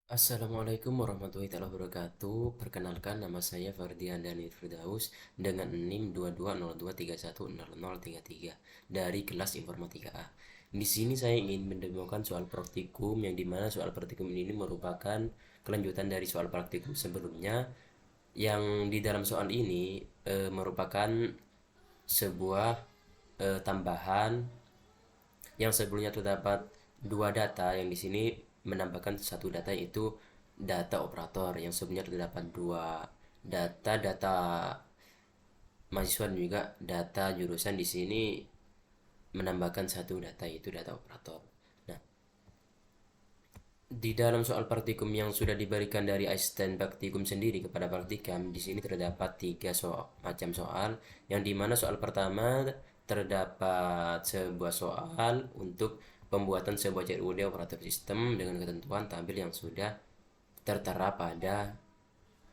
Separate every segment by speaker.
Speaker 1: Assalamualaikum warahmatullahi wabarakatuh. Perkenalkan, nama saya Fardian Dani Firdaus dengan NIM 2202310033 dari kelas Informatika A. Di sini saya ingin mendemokan soal praktikum yang dimana soal praktikum ini merupakan kelanjutan dari soal praktikum sebelumnya yang di dalam soal ini merupakan sebuah tambahan yang sebelumnya terdapat dua data, yang di sini menambahkan satu data yaitu data operator. Yang sebelumnya terdapat dua data mahasiswa dan juga data jurusan, di sini menambahkan satu data yaitu data operator. Nah, di dalam soal praktikum yang sudah diberikan dari asisten praktikum sendiri kepada praktikum, di sini terdapat tiga macam soal, yang dimana soal pertama terdapat sebuah soal untuk pembuatan sebuah COD operatif sistem dengan ketentuan tampil yang sudah tertera pada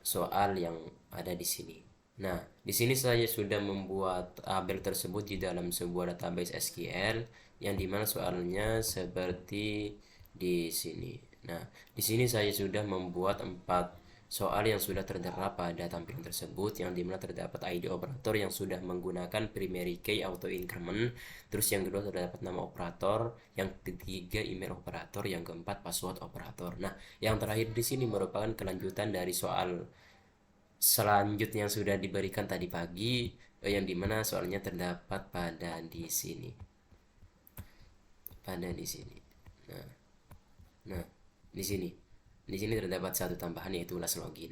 Speaker 1: soal yang ada di sini. Nah, di sini saya sudah membuat tabel tersebut di dalam sebuah database SQL, yang dimana soalnya seperti di sini. Nah, di sini saya sudah membuat 4 soal yang sudah tertera pada tampilan tersebut, yang dimana terdapat ID operator yang sudah menggunakan primary key auto increment, terus yang kedua terdapat nama operator, yang ketiga email operator, yang keempat password operator. Nah, yang terakhir di sini merupakan kelanjutan dari soal selanjutnya yang sudah diberikan tadi pagi, yang dimana soalnya terdapat pada di sini. Nah, nah di sini terdapat satu tambahan yaitu ulas login.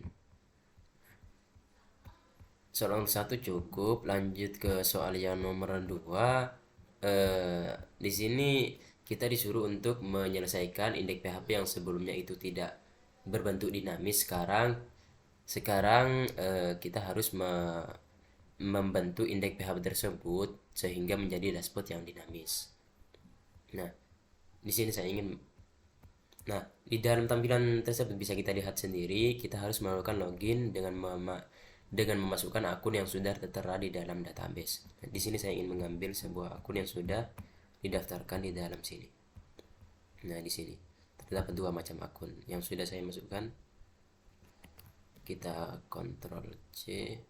Speaker 1: Soal nomor satu cukup. Lanjut ke soal yang nomor dua. Di sini kita disuruh untuk menyelesaikan indeks PHP yang sebelumnya itu tidak berbentuk dinamis. Sekarang kita harus membentuk indeks PHP tersebut sehingga menjadi dashboard yang dinamis. Nah, di sini saya ingin Nah, di dalam tampilan tersebut bisa kita lihat sendiri, kita harus melakukan login dengan memasukkan akun yang sudah tertera di dalam database. Nah, di sini saya ingin mengambil sebuah akun yang sudah didaftarkan di dalam sini. Nah, di sini terdapat dua macam akun yang sudah saya masukkan. Kita Ctrl C,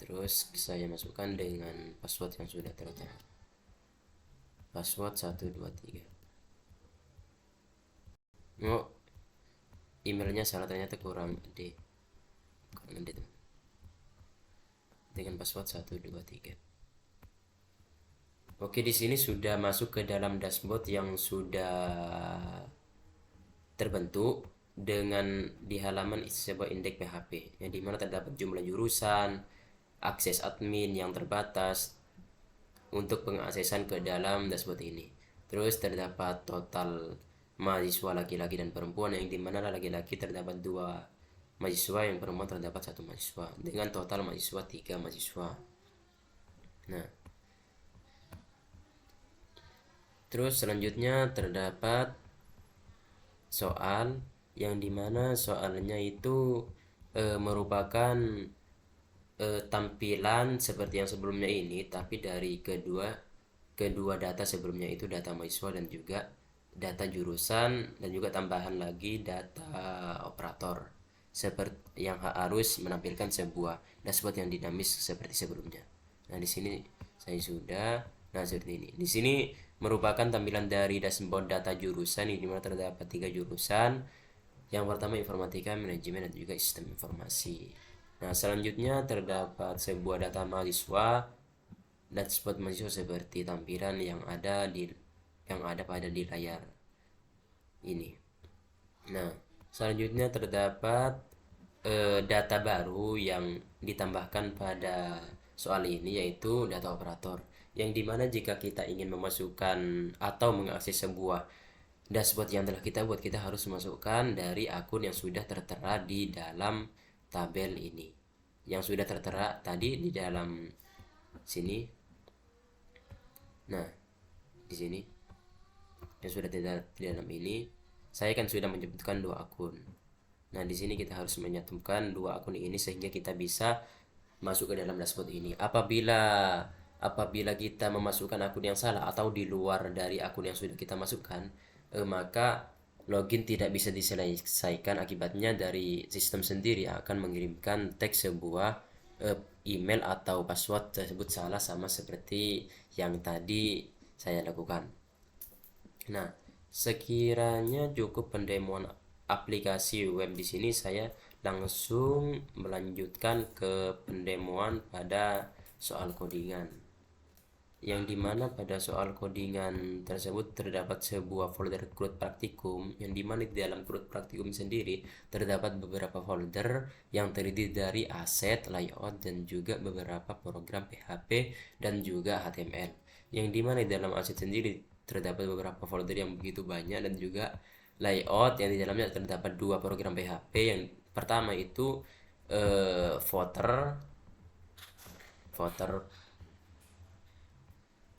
Speaker 1: terus saya masukkan dengan password yang sudah tertera. Password 123. Oh, emailnya salah, ternyata kurang D. Dengan password 123. Oke, di sini sudah masuk ke dalam dashboard yang sudah terbentuk dengan di halaman sebuah indeks PHP, yang dimana terdapat jumlah jurusan, akses admin yang terbatas untuk pengaksesan ke dalam dashboard ini. Terus terdapat total mahasiswa laki-laki dan perempuan, yang dimana laki-laki terdapat 2 mahasiswa, yang perempuan terdapat 1 mahasiswa, dengan total mahasiswa 3 mahasiswa. Nah, terus selanjutnya terdapat soal yang dimana soalnya itu merupakan tampilan seperti yang sebelumnya ini, tapi dari kedua data sebelumnya, itu data mahasiswa dan juga data jurusan, dan juga tambahan lagi data operator, seperti yang harus menampilkan sebuah dashboard yang dinamis seperti sebelumnya. Nah, di sini saya sudah seperti ini. Di sini merupakan tampilan dari dashboard data jurusan, di mana terdapat 3 jurusan. Yang pertama informatika, manajemen, dan juga sistem informasi. Nah, selanjutnya terdapat sebuah data mahasiswa, dashboard mahasiswa seperti tampilan yang ada pada di layar ini. Nah, selanjutnya terdapat data baru yang ditambahkan pada soal ini, yaitu data operator, yang dimana jika kita ingin memasukkan atau mengakses sebuah dashboard yang telah kita buat, kita harus memasukkan dari akun yang sudah tertera di dalam tabel ini, yang sudah tertera tadi di dalam sini. Nah, di sini yang sudah tertera di dalam ini, saya kan sudah menyebutkan 2 akun. Nah, di sini kita harus menyatukan 2 akun ini sehingga kita bisa masuk ke dalam dashboard ini. Apabila kita memasukkan akun yang salah atau di luar dari akun yang sudah kita masukkan, maka login tidak bisa diselesaikan, akibatnya dari sistem sendiri akan mengirimkan teks sebuah email atau password tersebut salah, sama seperti yang tadi saya lakukan. Nah, sekiranya cukup pendemoan aplikasi web di sini, saya langsung melanjutkan ke pendemoan pada soal codingan, yang dimana pada soal codingan tersebut terdapat sebuah folder CRUD praktikum, yang dimana di dalam CRUD praktikum sendiri terdapat beberapa folder yang terdiri dari aset, layout, dan juga beberapa program PHP dan juga HTML, yang dimana di dalam aset sendiri terdapat beberapa folder yang begitu banyak, dan juga layout yang di dalamnya terdapat dua program PHP. Yang pertama itu voter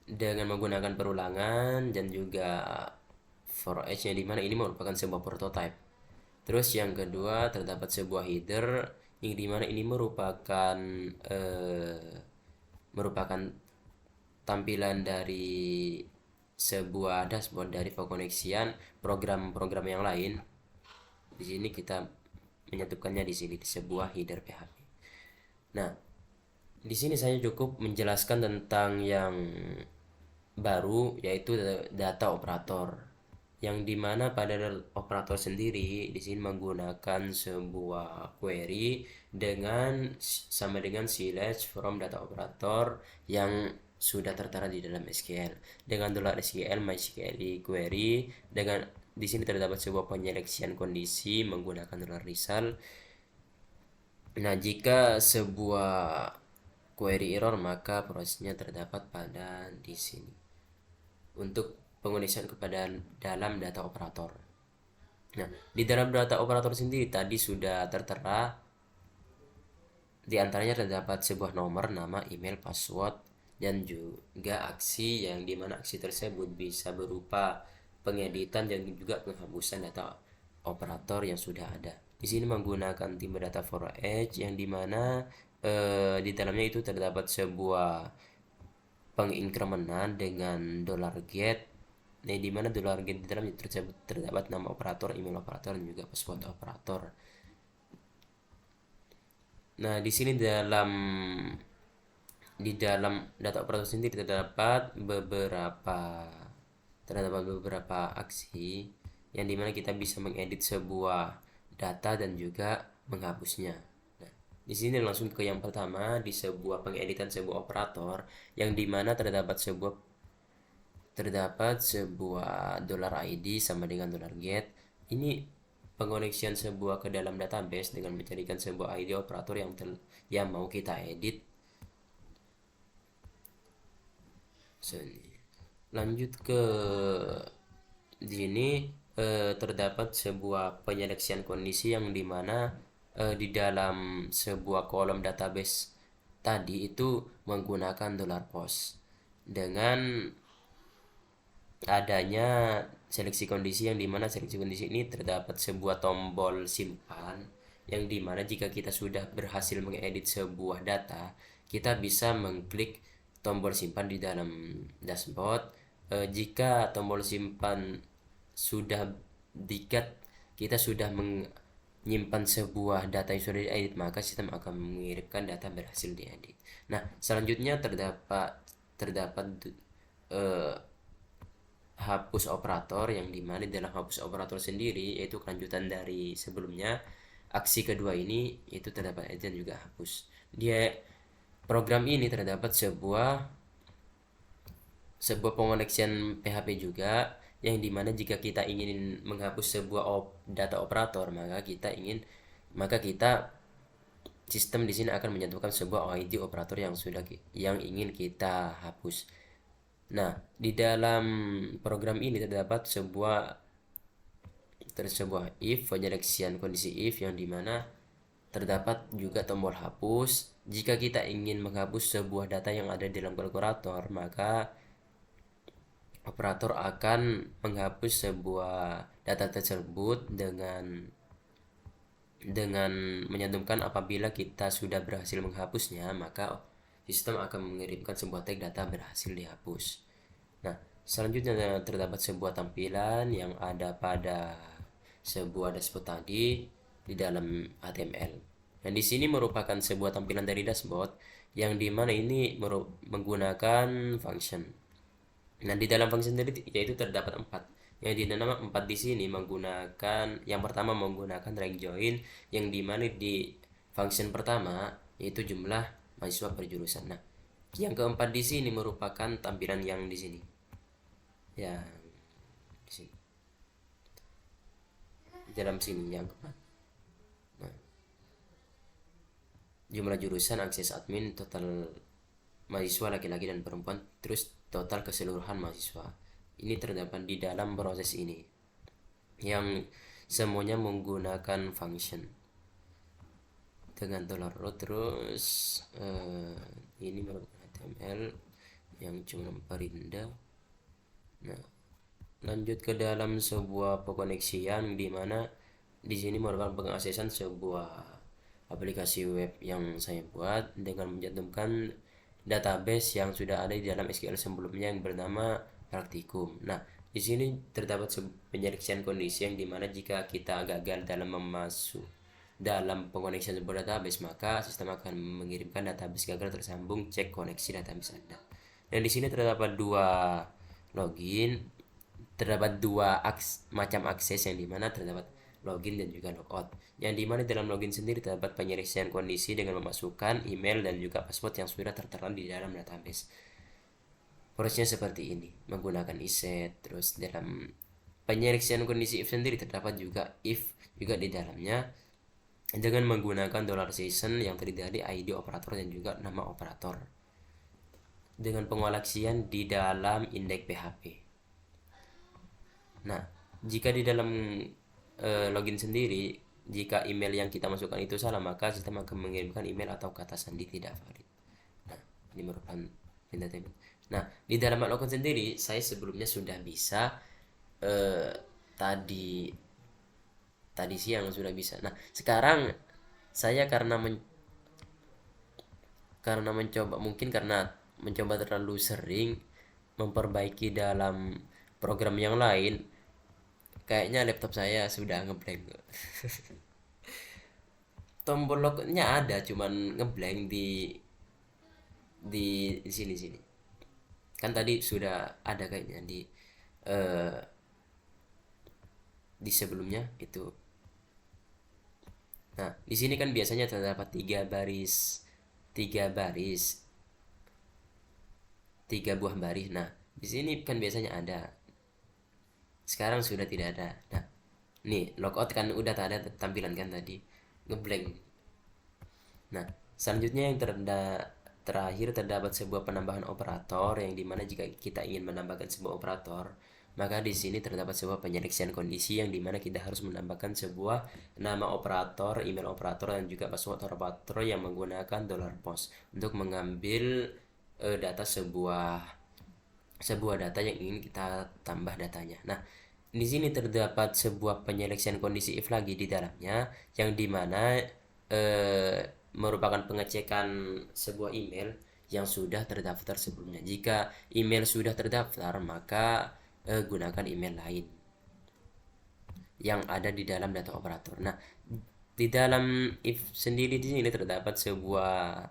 Speaker 1: dengan menggunakan perulangan, dan juga for each, yang dimana ini merupakan sebuah prototype. Terus yang kedua terdapat sebuah header, yang dimana ini merupakan tampilan dari sebuah dashboard dari pengoneksian program-program yang lain. Di sini kita menyatukannya di sini di sebuah header PHP. Nah, di sini saya cukup menjelaskan tentang yang baru, yaitu data operator, yang dimana pada operator sendiri di sini menggunakan sebuah query dengan sama dengan slash from data operator yang sudah tertera di dalam SQL dengan $SQL MySQL query. Dengan di sini terdapat sebuah penyeleksian kondisi menggunakan $result. Nah, jika sebuah query error, maka prosesnya terdapat pada di sini untuk pengisian kepada dalam data operator. Nah, di dalam data operator sendiri tadi sudah tertera, di antaranya terdapat sebuah nomor, nama, email, password, dan juga aksi, yang dimana aksi tersebut bisa berupa pengeditan dan juga penghapusan data operator yang sudah ada. Di sini menggunakan tipe data for each, yang dimana di dalamnya itu terdapat sebuah penginkrementan dengan $get, nah dimana $get di dalamnya terdapat nama operator, email operator, dan juga password operator. Nah, di sini di dalam data operator sendiri terdapat beberapa aksi, yang dimana kita bisa mengedit sebuah data dan juga menghapusnya. Nah, di sini langsung ke yang pertama, di sebuah pengeditan sebuah operator, yang dimana terdapat sebuah $ID sama dengan $get. Ini pengoneksian sebuah ke dalam database dengan mencarikan sebuah ID operator yang mau kita edit. Lanjut ke di sini terdapat sebuah penyeleksian kondisi, yang dimana di dalam sebuah kolom database tadi itu menggunakan $post dengan adanya seleksi kondisi, yang dimana seleksi kondisi ini terdapat sebuah tombol simpan, yang dimana jika kita sudah berhasil mengedit sebuah data, kita bisa mengklik tombol simpan di dalam dashboard. Jika tombol simpan sudah dikat, kita sudah menyimpan sebuah data yang sudah diedit, maka sistem akan mengirimkan data berhasil diedit. Nah, selanjutnya terdapat hapus operator, yang dimana dalam hapus operator sendiri yaitu kelanjutan dari sebelumnya. Aksi kedua ini itu terdapat edit dan juga hapus. Program ini terdapat sebuah pengoneksian PHP juga, yang dimana jika kita ingin menghapus sebuah data operator, maka kita sistem di sini akan menyatukan sebuah ID operator yang ingin kita hapus. Nah, di dalam program ini terdapat sebuah if, penyeleksian kondisi if, yang dimana terdapat juga tombol hapus. Jika kita ingin menghapus sebuah data yang ada di dalam kalkulator, maka operator akan menghapus sebuah data tersebut dengan menyantumkan apabila kita sudah berhasil menghapusnya, maka sistem akan mengirimkan sebuah tag data berhasil dihapus. Nah, selanjutnya terdapat sebuah tampilan yang ada pada sebuah dashboard tadi di dalam HTML. Dan di sini merupakan sebuah tampilan dari dashboard yang dimana ini menggunakan function. Nah, di dalam function tadi yaitu terdapat 4. Yang dinamakan 4 di sini menggunakan, yang pertama menggunakan rank join, yang dimana di function pertama yaitu jumlah mahasiswa per jurusan. Nah, yang keempat di sini merupakan tampilan yang di sini. Ya, di sini. Di dalam sini yang keempat. Nah, jumlah jurusan, akses admin, total mahasiswa laki-laki dan perempuan, terus total keseluruhan mahasiswa. Ini terdapat di dalam proses ini yang semuanya menggunakan function dengan $root. Terus ini merupakan HTML yang cuma perindah. Nah, lanjut ke dalam sebuah pengoneksian di mana di sini merupakan pengaksesan sebuah aplikasi web yang saya buat dengan mencantumkan database yang sudah ada di dalam SQL sebelumnya yang bernama Praktikum. Nah, di sini terdapat penyeleksian kondisi yang dimana jika kita gagal dalam pengoneksian sebuah database, maka sistem akan mengirimkan database gagal tersambung, cek koneksi database Anda. Dan di sini terdapat dua login, terdapat dua macam akses yang dimana terdapat login dan juga logout. Yang dimana dalam login sendiri terdapat penyeleksian kondisi dengan memasukkan email dan juga password yang sudah tertera di dalam database. Prosesnya seperti ini, menggunakan iset. Terus dalam penyeleksian kondisi if sendiri terdapat juga if juga di dalamnya dengan menggunakan $season yang terdiri dari ID operator dan juga nama operator dengan pengoleksian di dalam indeks PHP. Nah, jika di dalam login sendiri, jika email yang kita masukkan itu salah, maka sistem akan mengirimkan email atau kata sandi tidak valid. Nah, ini merupakan pindah table. Nah, di dalam login sendiri saya sebelumnya sudah bisa tadi siang sudah bisa. Nah, sekarang saya karena mencoba terlalu sering memperbaiki dalam program yang lain, kayaknya laptop saya sudah ngeblank. Tombol locknya ada, cuman ngeblank di sini. Kan tadi sudah ada kayaknya di sebelumnya itu. Nah, di sini kan biasanya terdapat 3 buah baris. Nah, di sini kan biasanya ada. Sekarang sudah tidak ada. Nah, nih logout kan udah tak ada tampilan kan tadi, ngeblank. Nah, selanjutnya yang terakhir terdapat sebuah penambahan operator yang dimana jika kita ingin menambahkan sebuah operator, maka di sini terdapat sebuah penyeleksian kondisi yang dimana kita harus menambahkan sebuah nama operator, email operator dan juga password operator yang menggunakan $post untuk mengambil data sebuah data yang ingin kita tambah datanya. Nah, di sini terdapat sebuah penyeleksian kondisi if lagi di dalamnya yang dimana merupakan pengecekan sebuah email yang sudah terdaftar sebelumnya. Jika email sudah terdaftar, maka gunakan email lain yang ada di dalam data operator. Nah, di dalam if sendiri di sini terdapat sebuah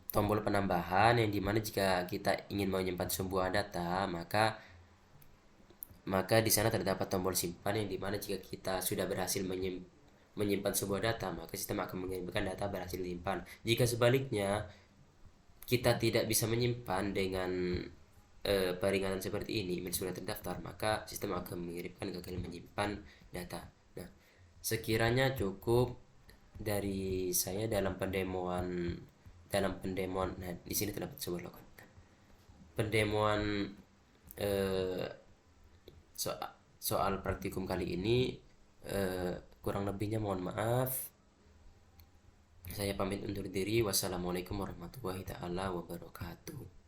Speaker 1: tombol penambahan yang dimana jika kita ingin menyimpan sebuah data, maka di sana terdapat tombol simpan yang dimana jika kita sudah berhasil menyimpan sebuah data, maka sistem akan mengirimkan data berhasil disimpan. Jika sebaliknya kita tidak bisa menyimpan dengan peringatan seperti ini, email sudah terdaftar, maka sistem akan mengirimkan gagal menyimpan data. Nah, sekiranya cukup dari saya dalam pendemoan. Nah, di sini terdapat sebuah logo. Pendemoan soal praktikum kali ini, kurang lebihnya mohon maaf. Saya pamit undur diri. Wassalamualaikum warahmatullahi taala wabarakatuh.